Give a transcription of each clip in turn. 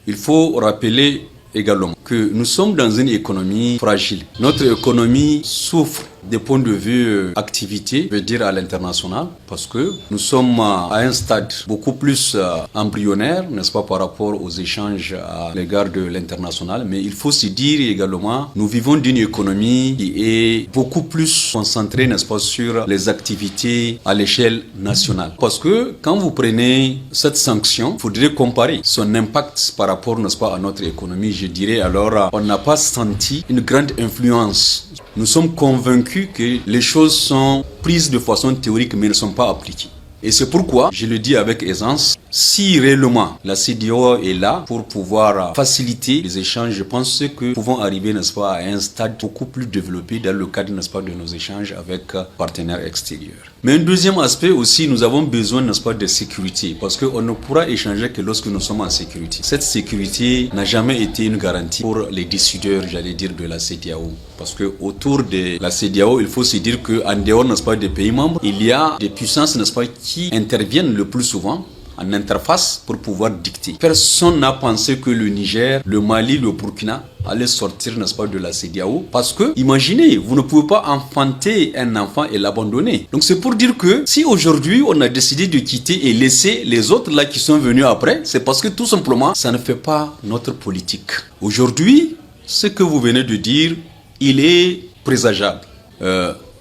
Il faut rappeler également que nous sommes dans une économie fragile. Notre économie souffre des points de vue activité, je veux dire à l'international, parce que nous sommes à un stade beaucoup plus embryonnaire, n'est-ce pas, par rapport aux échanges à l'égard de l'international. Mais il faut se dire également, nous vivons d'une économie qui est beaucoup plus concentrée, n'est-ce pas, sur les activités à l'échelle nationale. Parce que quand vous prenez cette sanction, il faudrait comparer son impact par rapport, n'est-ce pas, à notre économie. Je dirais alors, on n'a pas senti une grande influence. Nous sommes convaincus que les choses sont prises de façon théorique mais ne sont pas appliquées. Et c'est pourquoi, je le dis avec aisance, si réellement la CEDEAO est là pour pouvoir faciliter les échanges, je pense que nous pouvons arriver, n'est-ce pas, à un stade beaucoup plus développé dans le cadre, n'est-ce pas, de nos échanges avec partenaires extérieurs. Mais un deuxième aspect aussi, nous avons besoin, n'est-ce pas, de sécurité, parce qu'on ne pourra échanger que lorsque nous sommes en sécurité. Cette sécurité n'a jamais été une garantie pour les décideurs, j'allais dire, de la CEDEAO. Parce que autour de la CEDEAO, il faut se dire qu'en dehors, n'est-ce pas, des pays membres, il y a des puissances, n'est-ce pas, qui interviennent le plus souvent en interface pour pouvoir dicter. Personne n'a pensé que le Niger, le Mali, le Burkina allaient sortir, n'est-ce pas, de la CEDEAO. Parce que, imaginez, vous ne pouvez pas enfanter un enfant et l'abandonner. Donc c'est pour dire que si aujourd'hui on a décidé de quitter et laisser les autres là qui sont venus après, c'est parce que tout simplement, ça ne fait pas notre politique. Aujourd'hui, ce que vous venez de dire, il est présageable.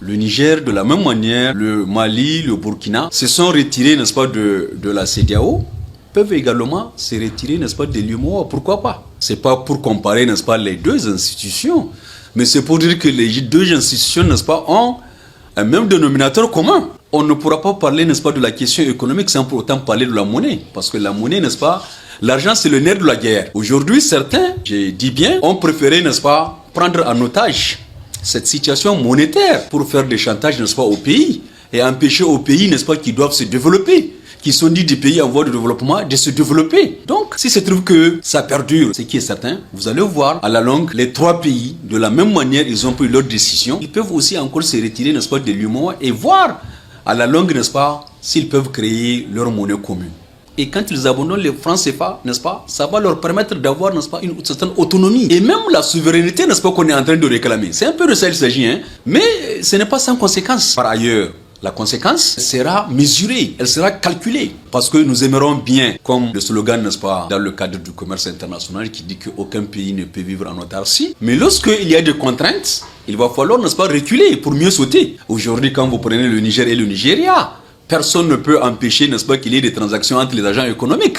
Le Niger, de la même manière, le Mali, le Burkina, se sont retirés, n'est-ce pas, de la CEDEAO, peuvent également se retirer, n'est-ce pas, de l'UEMOA. Pourquoi pas? C'est pas pour comparer, n'est-ce pas, les deux institutions, mais c'est pour dire que les deux institutions, n'est-ce pas, ont un même dénominateur commun. On ne pourra pas parler, n'est-ce pas, de la question économique sans pour autant parler de la monnaie, parce que la monnaie, n'est-ce pas, l'argent c'est le nerf de la guerre. Aujourd'hui, certains, je dis bien, ont préféré, n'est-ce pas, prendre en otage cette situation monétaire pour faire des chantages, n'est-ce pas, au pays et empêcher aux pays, n'est-ce pas, qui doivent se développer, qui sont dits des pays en voie de développement, de se développer. Donc, si se trouve que ça perdure, ce qui est certain, vous allez voir, à la longue, les trois pays, de la même manière, ils ont pris leur décision. Ils peuvent aussi encore se retirer, n'est-ce pas, de l'UEMOA et voir, à la longue, n'est-ce pas, s'ils peuvent créer leur monnaie commune. Et quand ils abandonnent les francs CFA, n'est-ce pas, ça va leur permettre d'avoir, n'est-ce pas, une certaine autonomie. Et même la souveraineté, n'est-ce pas, qu'on est en train de réclamer. C'est un peu de ça qu'il s'agit, hein. Mais ce n'est pas sans conséquence. Par ailleurs, la conséquence sera mesurée, elle sera calculée. Parce que nous aimerons bien, comme le slogan, n'est-ce pas, dans le cadre du commerce international, qui dit qu'aucun pays ne peut vivre en autarcie. Mais lorsqu'il y a des contraintes, il va falloir, n'est-ce pas, reculer pour mieux sauter. Aujourd'hui, quand vous prenez le Niger et le Nigeria, personne ne peut empêcher, n'est-ce pas, qu'il y ait des transactions entre les agents économiques.